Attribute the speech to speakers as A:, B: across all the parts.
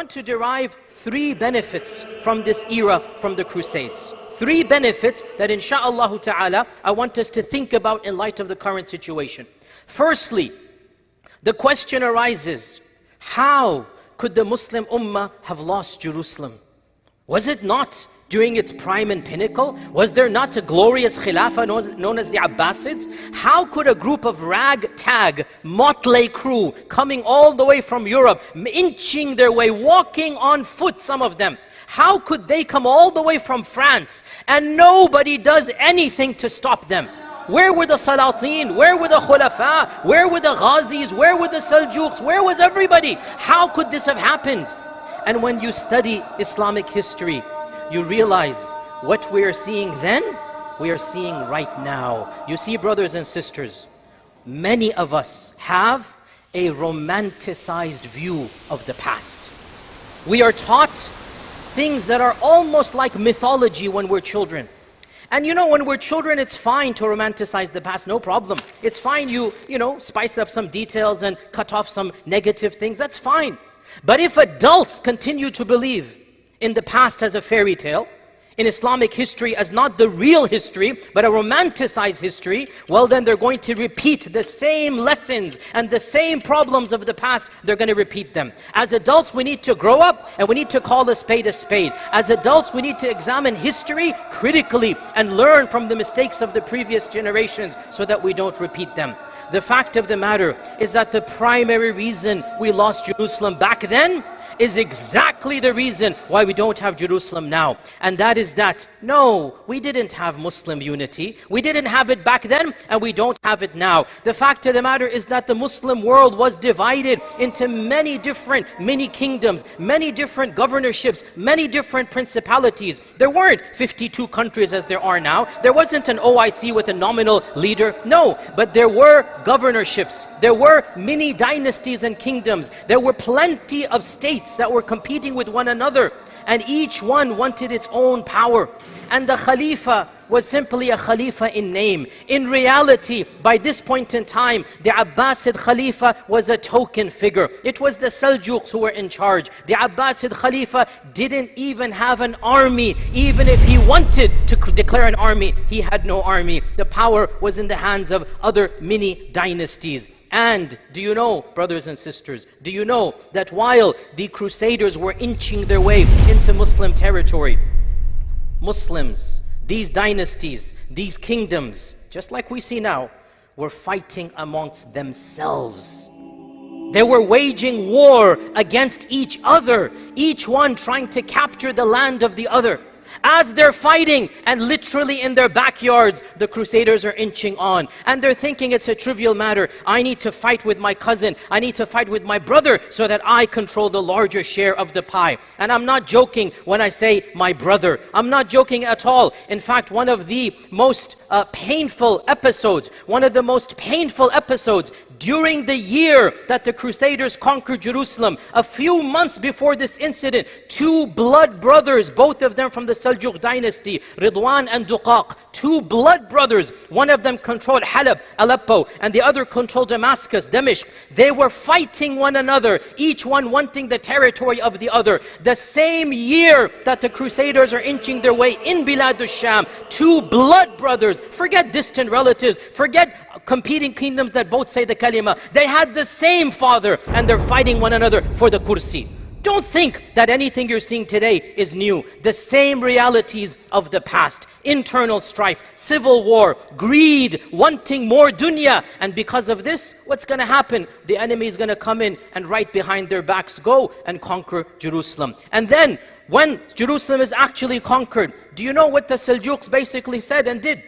A: want to derive 3 benefits from this era, from the Crusades. 3 benefits that insha'Allah ta'ala I want us to think about in light of the current situation. Firstly, the question arises, how could the Muslim Ummah have lost Jerusalem? Was it not during its prime and pinnacle? Was there not a glorious Khilafah known as the Abbasids? How could a group of ragtag, motley crew coming all the way from Europe, inching their way, walking on foot, some of them, how could they come all the way from France and nobody does anything to stop them? Where were the Salahadin? Where were the Khulafa? Where were the Ghazis? Where were the Seljuqs? Where was everybody? How could this have happened? And when you study Islamic history, you realize what we are seeing then, we are seeing right now. You see, brothers and sisters, many of us have a romanticized view of the past. We are taught things that are almost like mythology when we're children. And you know, when we're children, it's fine to romanticize the past, no problem. It's fine, you know, spice up some details and cut off some negative things, that's fine. But if adults continue to believe in the past as a fairy tale, in Islamic history as not the real history, but a romanticized history, well then they're going to repeat the same lessons and the same problems of the past, they're going to repeat them. As adults, we need to grow up and we need to call a spade a spade. As adults, we need to examine history critically and learn from the mistakes of the previous generations so that we don't repeat them. The fact of the matter is that the primary reason we lost Jerusalem back then is exactly the reason why we don't have Jerusalem now. And that is that, no, we didn't have Muslim unity. We didn't have it back then, and we don't have it now. The fact of the matter is that the Muslim world was divided into many different mini-kingdoms, many different governorships, many different principalities. There weren't 52 countries as there are now. There wasn't an OIC with a nominal leader. No, but there were governorships. There were mini dynasties and kingdoms. There were plenty of states that were competing with one another, and each one wanted its own power. And the Khalifa was simply a Khalifa in name. In reality, by this point in time, the Abbasid Khalifa was a token figure. It was the Seljuqs who were in charge. The Abbasid Khalifa didn't even have an army. Even if he wanted to declare an army, he had no army. The power was in the hands of other mini dynasties. And do you know, brothers and sisters, do you know that while the Crusaders were inching their way into Muslim territory, Muslims, these dynasties, these kingdoms, just like we see now, were fighting amongst themselves. They were waging war against each other, each one trying to capture the land of the other. As they're fighting, and literally in their backyards, the Crusaders are inching on. And they're thinking it's a trivial matter. I need to fight with my cousin. I need to fight with my brother so that I control the larger share of the pie. And I'm not joking when I say my brother. I'm not joking at all. In fact, one of the most painful episodes during the year that the Crusaders conquered Jerusalem, a few months before this incident, 2 blood brothers, both of them from the Seljuk dynasty, Ridwan and Duqaq, 2 blood brothers. One of them controlled Halab, Aleppo, and the other controlled Damascus, Damashq. They were fighting one another, each one wanting the territory of the other. The same year that the Crusaders are inching their way in Bilad al-Sham, 2 blood brothers, forget distant relatives, forget competing kingdoms that both say the kalima. They had the same father and they're fighting one another for the kursi. Don't think that anything you're seeing today is new. The same realities of the past. Internal strife, civil war, greed, wanting more dunya. And because of this, what's going to happen? The enemy is going to come in and right behind their backs go and conquer Jerusalem. And then when Jerusalem is actually conquered, do you know what the Seljuqs basically said and did?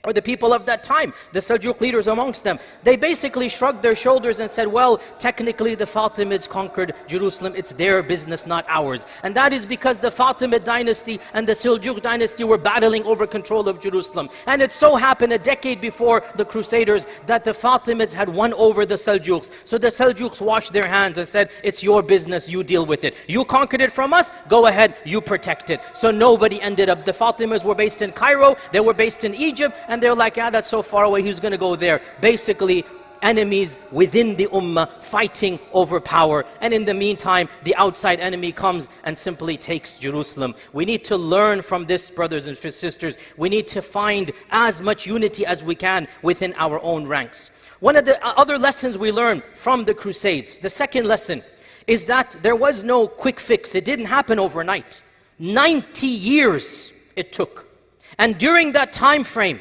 A: Or the people of that time, the Seljuk leaders amongst them, they basically shrugged their shoulders and said, well, technically the Fatimids conquered Jerusalem, it's their business, not ours. And that is because the Fatimid dynasty and the Seljuk dynasty were battling over control of Jerusalem. And it so happened a decade before the Crusaders that the Fatimids had won over the Seljuks. So the Seljuks washed their hands and said, it's your business, you deal with it. You conquered it from us, go ahead, you protect it. So nobody ended up, the Fatimids were based in Cairo, they were based in Egypt, and they're like, that's so far away, who's going to go there? Basically, enemies within the ummah fighting over power. And in the meantime, the outside enemy comes and simply takes Jerusalem. We need to learn from this, brothers and sisters. We need to find as much unity as we can within our own ranks. One of the other lessons we learn from the Crusades, the second lesson, is that there was no quick fix. It didn't happen overnight. 90 years it took. And during that time frame,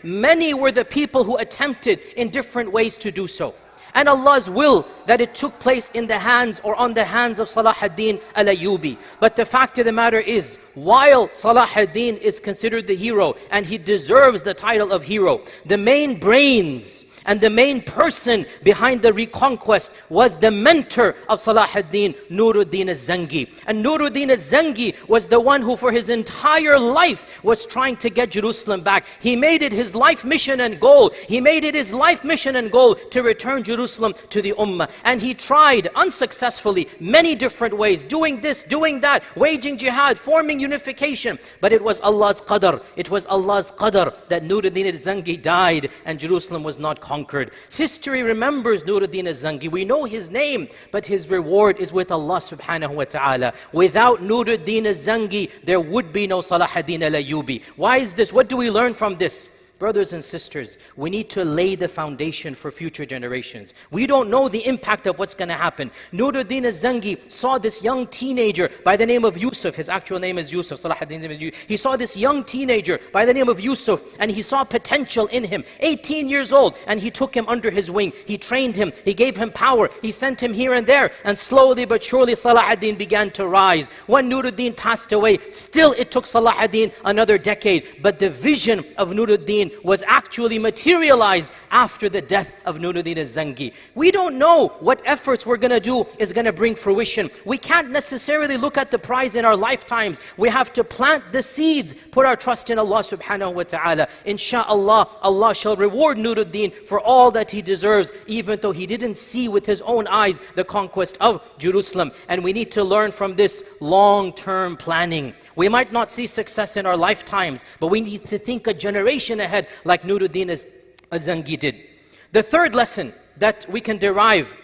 A: many were the people who attempted in different ways to do so. And Allah's will that it took place in the hands or on the hands of Salahadin al-Ayyubi. But the fact of the matter is, while Salahadin is considered the hero and he deserves the title of hero, the main brains and the main person behind the reconquest was the mentor of Salahadin, Nuruddin al-Zangi. And Nuruddin al-Zangi was the one who for his entire life was trying to get Jerusalem back. He made it his life mission and goal. He made it his life mission and goal to return Jerusalem to the Ummah. And he tried unsuccessfully many different ways, doing this, doing that, waging jihad, forming unification. But it was Allah's qadr. It was Allah's qadr that Nuruddin al-Zangi died and Jerusalem was not conquered. History remembers Nuruddin al-Zangi. We know his name, but his reward is with Allah subhanahu wa ta'ala. Without Nuruddin al-Zangi, there would be no Salahadin al-Ayyubi. Why is this? What do we learn from this? Brothers and sisters, we need to lay the foundation for future generations. We don't know the impact of what's going to happen. Nuruddin al-Zangi saw this young teenager by the name of Yusuf. His actual name is Yusuf. Salahadin's name is Yusuf. He saw this young teenager by the name of Yusuf, and he saw potential in him. 18 years old, and he took him under his wing. He trained him. He gave him power. He sent him here and there, and slowly but surely Salahadin began to rise. When Nuruddin passed away, still it took Salahadin another decade, but the vision of Nuruddin was actually materialized after the death of Nuruddin al-Zangi. We don't know what efforts we're going to do is going to bring fruition. We can't necessarily look at the prize in our lifetimes. We have to plant the seeds, put our trust in Allah subhanahu wa ta'ala. Insha'Allah, Allah shall reward Nuruddin for all that he deserves, even though he didn't see with his own eyes the conquest of Jerusalem. And we need to learn from this long-term planning. We might not see success in our lifetimes, but we need to think a generation ahead like Nuruddin al-Zangi did. The third lesson that we can derive,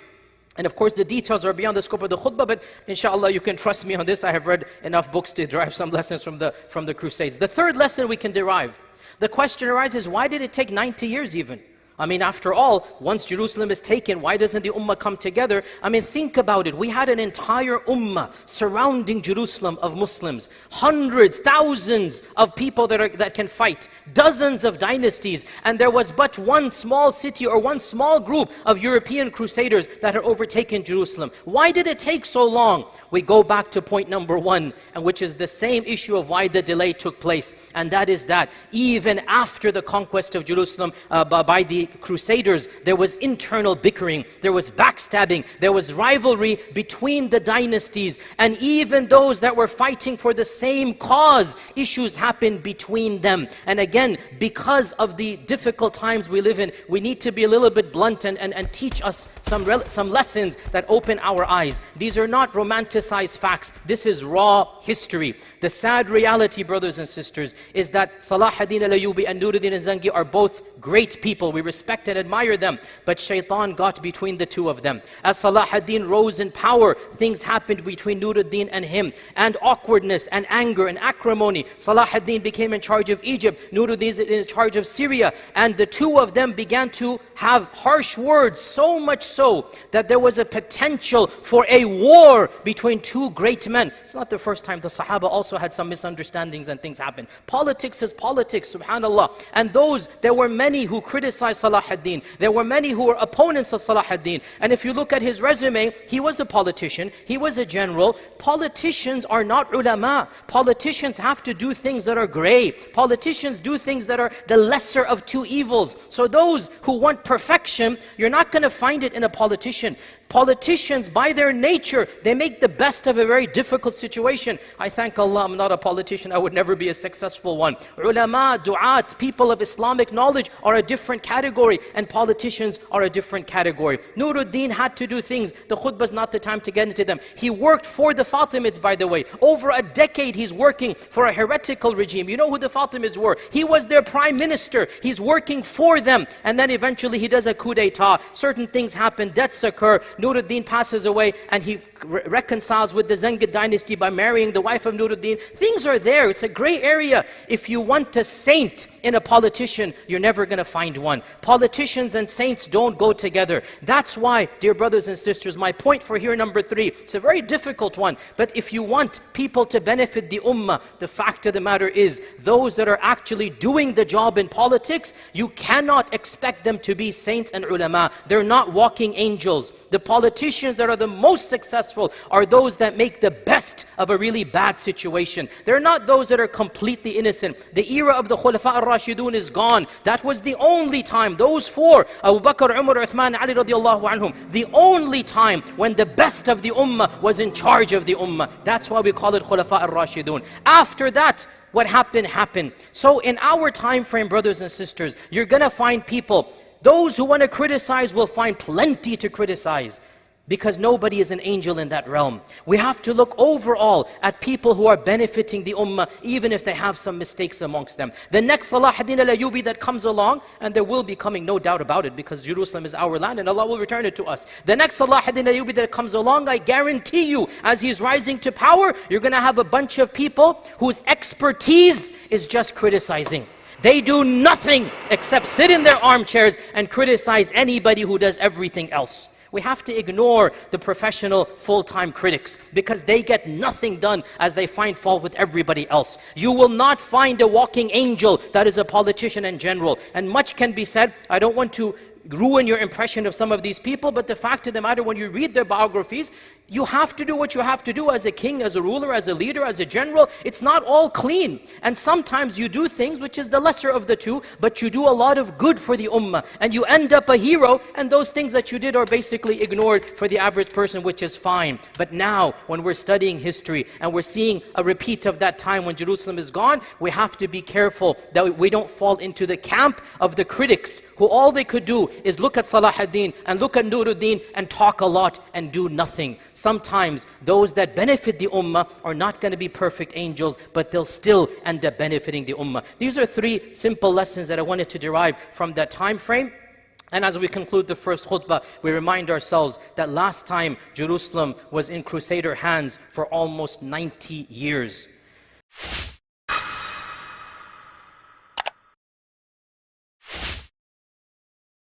A: and of course the details are beyond the scope of the khutbah, but inshallah you can trust me on this. I have read enough books to derive some lessons from the Crusades. The third lesson we can derive, the question arises, why did it take 90 years even? I mean, after all, once Jerusalem is taken, why doesn't the ummah come together? I mean, think about it. We had an entire ummah surrounding Jerusalem of Muslims. Hundreds, thousands of people that can fight. Dozens of dynasties. And there was but one small city or one small group of European Crusaders that had overtaken Jerusalem. Why did it take so long? We go back to point number one, and which is the same issue of why the delay took place. And that is that even after the conquest of Jerusalem by the Crusaders, there was internal bickering, there was backstabbing, there was rivalry between the dynasties, and even those that were fighting for the same cause, issues happened between them. And again, because of the difficult times we live in, we need to be a little bit blunt and teach us some lessons that open our eyes. These are not romanticized facts. This is raw history. The sad reality, brothers and sisters, is that Salahadin al-Ayyubi and Nuruddin al-Zangi are both great people. We respect and admire them, but shaitan got between the two of them. As Salahadin rose in power, things happened between Nuruddin and him, and awkwardness and anger and acrimony. Salahadin became in charge of Egypt, Nuruddin is in charge of Syria, and the two of them began to have harsh words, so much so that there was a potential for a war between two great men. It's not the first time. The Sahaba also had some misunderstandings and things happen. Politics is politics, subhanallah. And there were many who criticized Salahadin. There were many who were opponents of Salahadin. And if you look at his resume, he was a politician, he was a general. Politicians are not ulama. Politicians have to do things that are gray. Politicians do things that are the lesser of two evils. So those who want perfection, you're not going to find it in a politician. Politicians, by their nature, they make the best of a very difficult situation. I thank Allah I'm not a politician. I would never be a successful one. Ulama, du'at, people of Islamic knowledge are a different category, and politicians are a different category. Nuruddin had to do things. The khutbah is not the time to get into them. He worked for the Fatimids, by the way. Over a decade he's working for a heretical regime. You know who the Fatimids were? He was their prime minister. He's working for them. And then eventually he does a coup d'etat. Certain things happen, deaths occur. Nuruddin passes away and he reconciles with the Zengid dynasty by marrying the wife of Nuruddin. Things are there. It's a gray area. If you want a saint in a politician, you're never going to find one. Politicians and saints don't go together. That's why, dear brothers and sisters, my point for here, number 3, it's a very difficult one, but if you want people to benefit the ummah, the fact of the matter is, those that are actually doing the job in politics, you cannot expect them to be saints and ulama. They're not walking angels. The politicians that are the most successful are those that make the best of a really bad situation. They're not those that are completely innocent. The era of the Khulafa al-Rashidun is gone. That was the only time, those 4, Abu Bakr, Umar, Uthman, Ali radiallahu anhum, the only time when the best of the ummah was in charge of the ummah. That's why we call it Khulafa al-Rashidun. After that, what happened, happened. So in our time frame, brothers and sisters, you're going to find people, those who want to criticize will find plenty to criticize, because nobody is an angel in that realm. We have to look overall at people who are benefiting the ummah, even if they have some mistakes amongst them. The next Salahadin al-Ayyubi that comes along, and there will be coming, no doubt about it, because Jerusalem is our land and Allah will return it to us. The next Salahadin al-Ayyubi that comes along, I guarantee you, as he's rising to power, you're going to have a bunch of people whose expertise is just criticizing. They do nothing except sit in their armchairs and criticize anybody who does everything else. We have to ignore the professional full-time critics, because they get nothing done as they find fault with everybody else. You will not find a walking angel that is a politician in general. And much can be said. I don't want to ruin your impression of some of these people, but the fact of the matter, when you read their biographies, you have to do what you have to do as a king, as a ruler, as a leader, as a general. It's not all clean. And sometimes you do things which is the lesser of the two, but you do a lot of good for the ummah, and you end up a hero, and those things that you did are basically ignored for the average person, which is fine. But now, when we're studying history, and we're seeing a repeat of that time when Jerusalem is gone, we have to be careful that we don't fall into the camp of the critics, who all they could do is look at Salahadin and look at Nuruddin and talk a lot and do nothing. Sometimes those that benefit the ummah are not going to be perfect angels, but they'll still end up benefiting the ummah. These are 3 simple lessons that I wanted to derive from that time frame. And as we conclude the first khutbah, we remind ourselves that last time Jerusalem was in Crusader hands for almost 90 years.